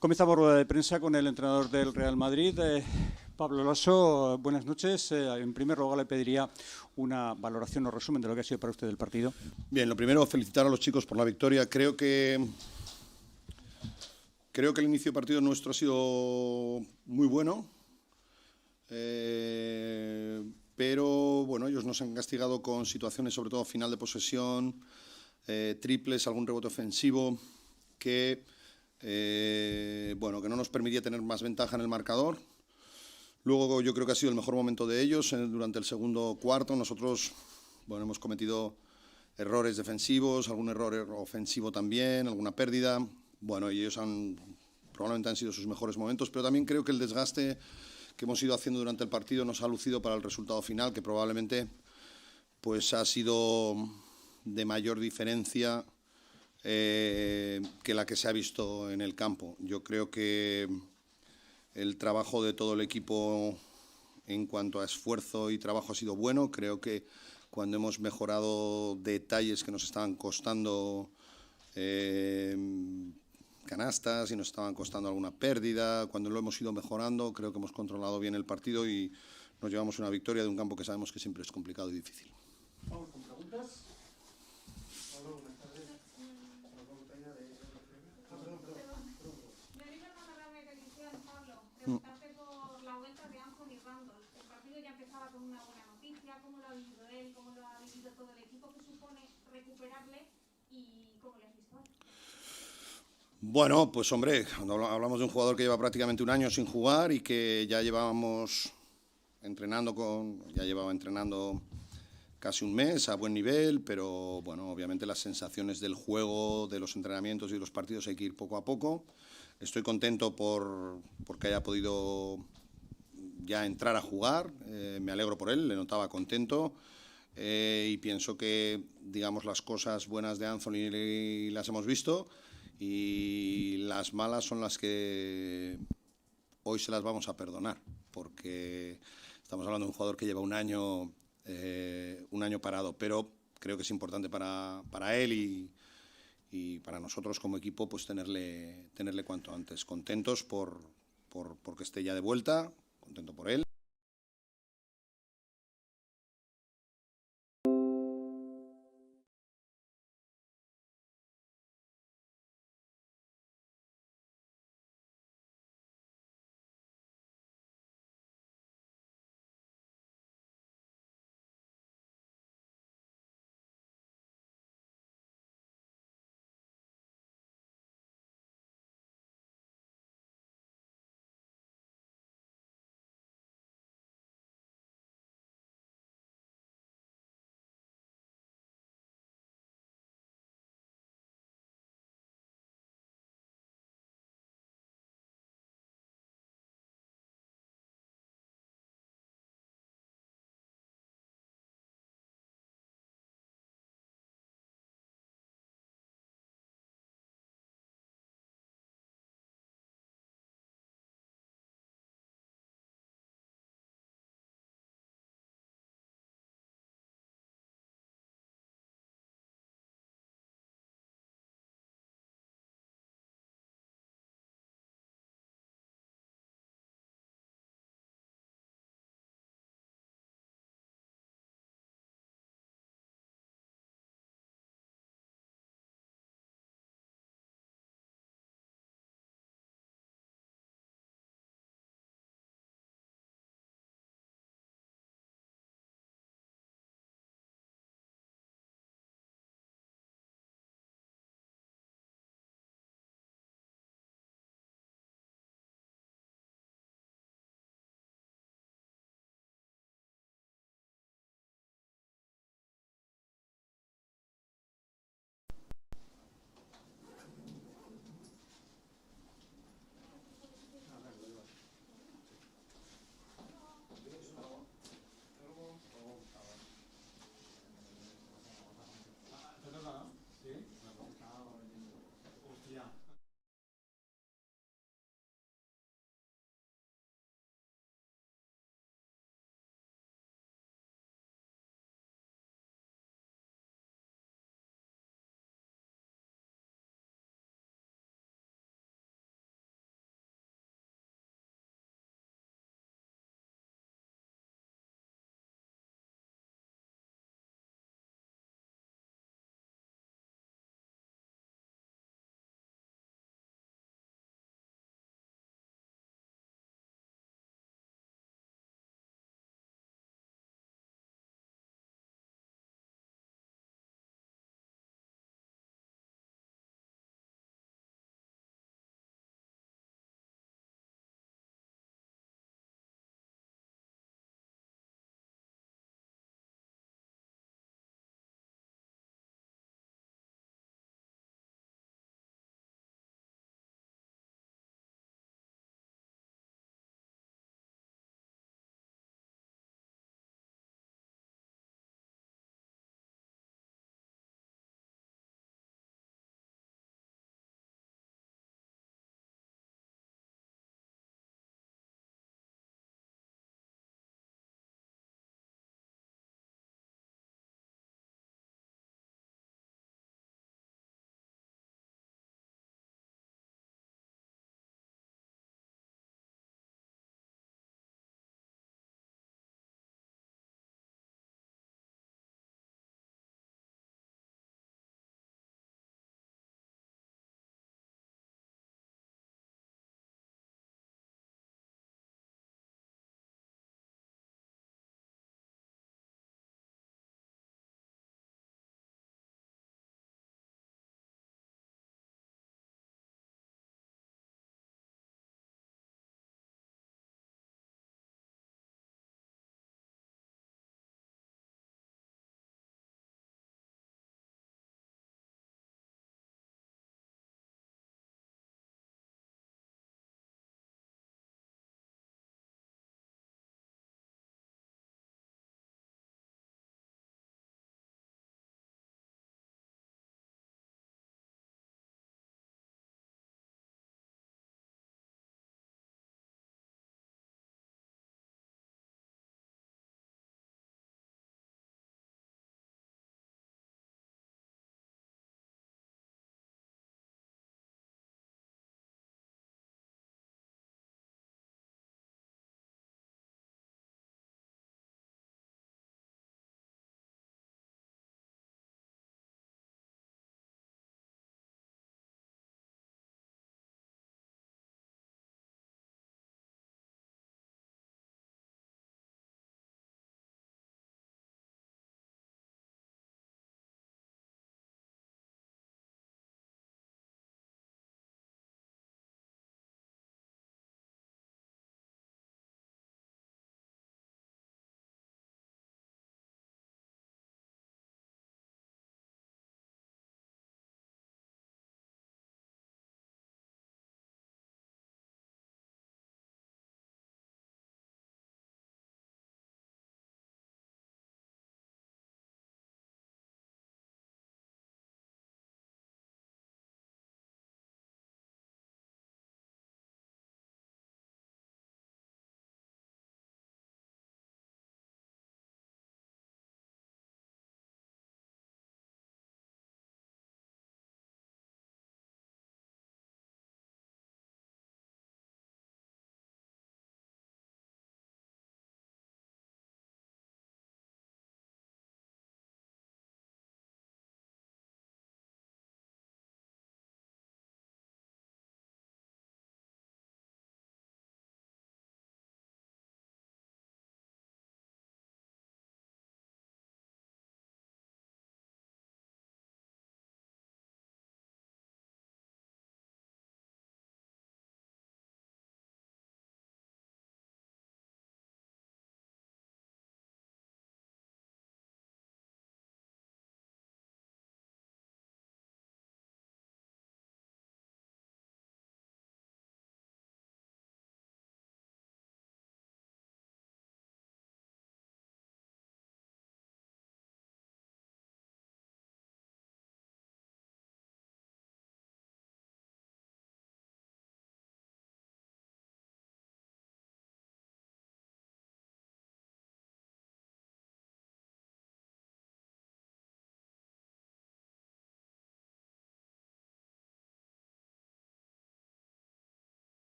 Comenzamos rueda de prensa con el entrenador del Real Madrid, Pablo Lasso. Buenas noches. En primer lugar, le pediría una valoración o resumen de lo que ha sido para usted el partido. Bien, lo primero, felicitar a los chicos por la victoria. Creo que el inicio de partido nuestro ha sido muy bueno, pero bueno, ellos nos han castigado con situaciones, sobre todo final de posesión, triples, algún rebote ofensivo, que no nos permitía tener más ventaja en el marcador. Luego yo creo que ha sido el mejor momento de ellos durante el segundo cuarto. Nosotros hemos cometido errores defensivos, algún error ofensivo también, alguna pérdida. Y ellos probablemente han sido sus mejores momentos, pero también creo que el desgaste que hemos ido haciendo durante el partido nos ha lucido para el resultado final, que probablemente pues ha sido de mayor diferencia que la que se ha visto en el campo. Yo creo que el trabajo de todo el equipo en cuanto a esfuerzo y trabajo ha sido bueno. Creo que cuando hemos mejorado detalles que nos estaban costando canastas y nos estaban costando alguna pérdida, cuando lo hemos ido mejorando, creo que hemos controlado bien el partido y nos llevamos una victoria de un campo que sabemos que siempre es complicado y difícil. Vamos con preguntas. Preguntarte por la vuelta de Anthony Randolph. El partido ya empezaba con una buena noticia. ¿Cómo lo ha vivido él? ¿Cómo lo ha vivido todo el equipo? ¿Qué supone recuperarle? ¿Y cómo le has visto hoy? Bueno, pues hombre, cuando hablamos de un jugador que lleva prácticamente un año sin jugar y que ya llevaba entrenando casi un mes a buen nivel, pero bueno, obviamente las sensaciones del juego, de los entrenamientos y de los partidos hay que ir poco a poco. Estoy contento porque haya podido ya entrar a jugar, me alegro por él, le notaba contento y pienso que, digamos, las cosas buenas de Anthony las hemos visto y las malas son las que hoy se las vamos a perdonar, porque estamos hablando de un jugador que lleva un año parado, pero creo que es importante para él y para nosotros como equipo pues tenerle cuanto antes. Contentos porque esté ya de vuelta, contento por él.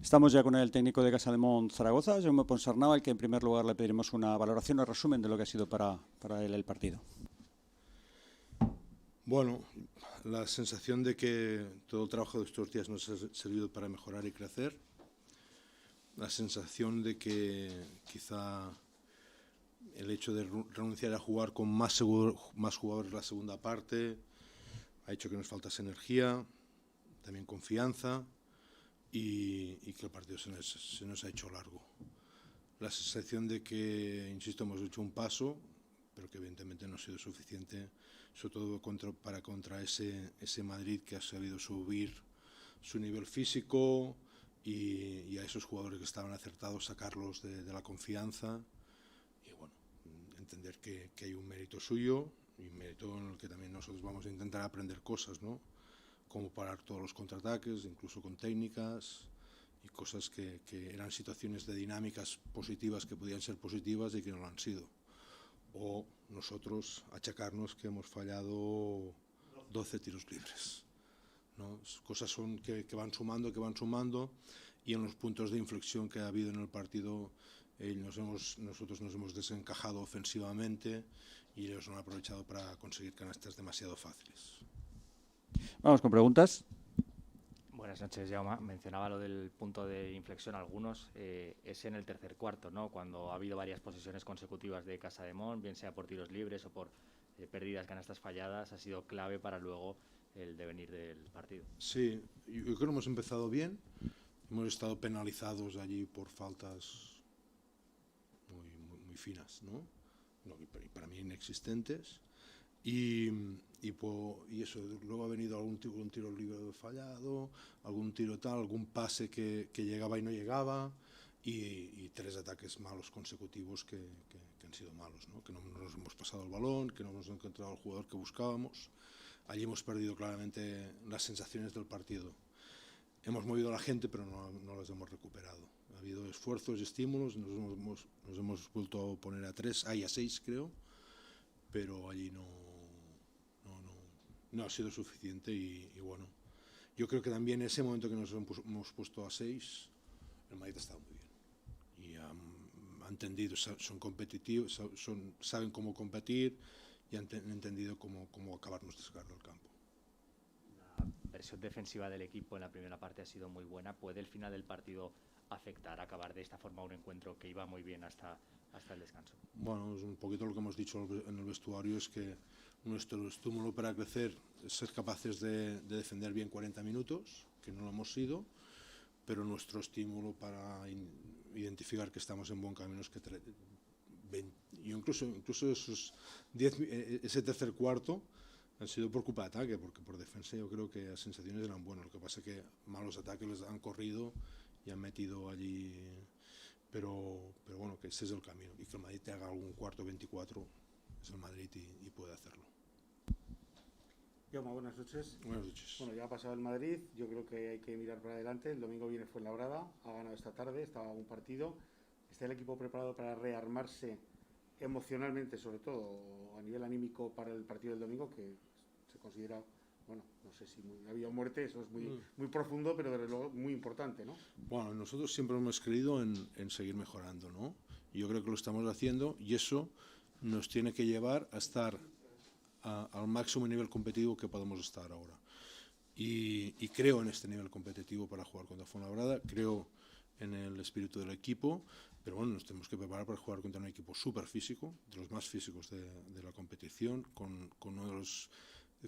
Estamos ya con el técnico de Casademont Zaragoza, Jaume Ponsarnau, al que en primer lugar le pediremos una valoración o resumen de lo que ha sido para él el partido. Bueno, la sensación de que todo el trabajo de estos días nos ha servido para mejorar y crecer. La sensación de que quizá el hecho de renunciar a jugar con más jugadores la segunda parte ha hecho que nos faltase energía, también confianza y que el partido se nos ha hecho largo. La sensación de que, insisto, hemos hecho un paso, pero que evidentemente no ha sido suficiente, sobre todo contra ese Madrid que ha sabido subir su nivel físico y a esos jugadores que estaban acertados sacarlos de la confianza y bueno, entender que hay un mérito suyo y un mérito en el que también nosotros vamos a intentar aprender cosas, ¿no? Cómo parar todos los contraataques, incluso con técnicas y cosas que eran situaciones de dinámicas positivas que podían ser positivas y que no lo han sido. O nosotros achacarnos que hemos fallado 12 tiros libres, ¿no? Cosas son que van sumando y en los puntos de inflexión que ha habido en el partido nosotros nos hemos desencajado ofensivamente y ellos no han aprovechado para conseguir canastas demasiado fáciles. Vamos con preguntas. Buenas noches, Jaume. Mencionaba lo del punto de inflexión algunos. Es en el tercer cuarto, ¿no? Cuando ha habido varias posesiones consecutivas de Casademont, bien sea por tiros libres o por pérdidas, canastas falladas, ha sido clave para luego el devenir del partido. Sí, yo creo que hemos empezado bien. Hemos estado penalizados allí por faltas muy finas, ¿no? Y para mí inexistentes. Y eso, luego ha venido algún tiro libre fallado, algún tiro tal, algún pase que llegaba y no llegaba, y 3 ataques malos consecutivos que han sido malos, ¿no? Que no nos hemos pasado el balón, que no hemos encontrado el jugador que buscábamos. Allí hemos perdido claramente las sensaciones del partido. Hemos movido a la gente, pero no las hemos recuperado. Ha habido esfuerzos y estímulos, nos hemos vuelto a poner a 6 creo, pero allí no ha sido suficiente y bueno, yo creo que también en ese momento que nos hemos puesto a 6, el Madrid ha estado muy bien y han entendido, son competitivos, saben cómo competir y han entendido cómo acabarnos de sacar del campo. La versión defensiva del equipo en la primera parte ha sido muy buena. ¿Puede el final del partido afectar, acabar de esta forma un encuentro que iba muy bien hasta el descanso? Bueno, es un poquito lo que hemos dicho en el vestuario, es que nuestro estímulo para crecer es ser capaces de defender bien 40 minutos, que no lo hemos sido, pero nuestro estímulo para identificar que estamos en buen camino es que incluso ese tercer cuarto han sido por culpa de ataque, porque por defensa yo creo que las sensaciones eran buenas. Lo que pasa es que malos ataques les han corrido y han metido allí, pero bueno, que ese es el camino y que el Madrid te haga algún cuarto 24 es el Madrid y puede hacerlo. Jaume, buenas noches. Buenas noches. Bueno, ya ha pasado el Madrid, yo creo que hay que mirar para adelante. El domingo viene Fuenlabrada, ha ganado esta tarde, estaba un partido. ¿Está el equipo preparado para rearmarse emocionalmente, sobre todo a nivel anímico, para el partido del domingo, que se considera, bueno, no sé si ha habido muerte, eso es muy profundo, pero desde luego muy importante, ¿no? Bueno, nosotros siempre hemos creído en seguir mejorando, ¿no? Y yo creo que lo estamos haciendo y eso nos tiene que llevar a estar al máximo nivel competitivo que podemos estar ahora. Y creo en este nivel competitivo para jugar contra Fuenlabrada, creo en el espíritu del equipo, pero bueno, nos tenemos que preparar para jugar contra un equipo súper físico, de los más físicos de la competición, con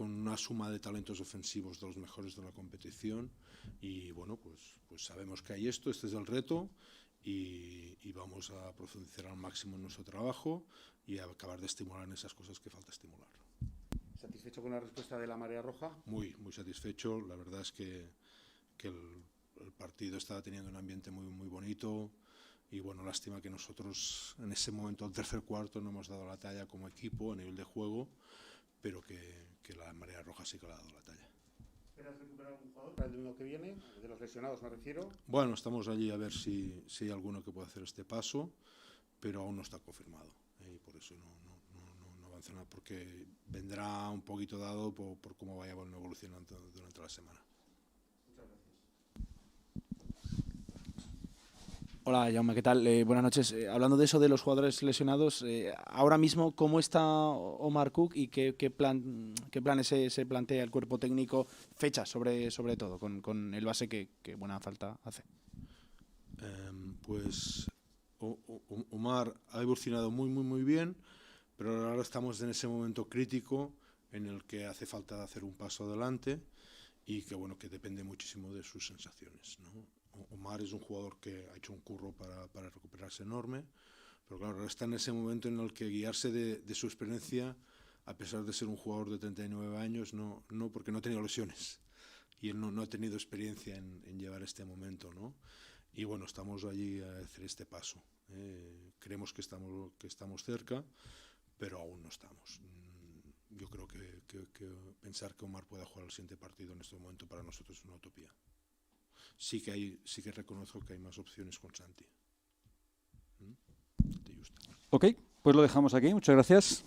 una suma de talentos ofensivos de los mejores de la competición y bueno, pues sabemos que hay este es el reto y vamos a profundizar al máximo en nuestro trabajo y a acabar de estimular en esas cosas que falta estimular. ¿Satisfecho con la respuesta de la Marea Roja? Muy satisfecho, la verdad es que el partido estaba teniendo un ambiente muy bonito y bueno, lástima que nosotros en ese momento, el tercer cuarto, no hemos dado la talla como equipo a nivel de juego, pero que la Marea Roja sí que le ha dado la talla. ¿Esperas recuperar algún jugador para el domingo que viene? De los lesionados me refiero. Bueno, estamos allí a ver si hay alguno que pueda hacer este paso, pero aún no está confirmado y por eso no avanza nada, porque vendrá un poquito dado por cómo vaya evolucionando durante la semana. Muchas gracias. Hola, Jaume, ¿qué tal? Buenas noches. Hablando de eso de los jugadores lesionados, ahora mismo, ¿cómo está Omar Cook y qué planes se plantea el cuerpo técnico? Fechas, sobre todo, con el base que buena falta hace. Pues Omar ha evolucionado muy bien, pero ahora estamos en ese momento crítico en el que hace falta hacer un paso adelante y que depende muchísimo de sus sensaciones, ¿no? Omar es un jugador que ha hecho un curro para recuperarse enorme, pero claro, ahora está en ese momento en el que guiarse de su experiencia, a pesar de ser un jugador de 39 años, no porque no ha tenido lesiones y él no ha tenido experiencia en llevar este momento, ¿no? Y bueno, estamos allí a hacer este paso. Creemos que estamos cerca, pero aún no estamos. Yo creo que pensar que Omar pueda jugar el siguiente partido en este momento para nosotros es una utopía. Sí que reconozco que hay más opciones con Santi. Ok, pues lo dejamos aquí. Muchas gracias.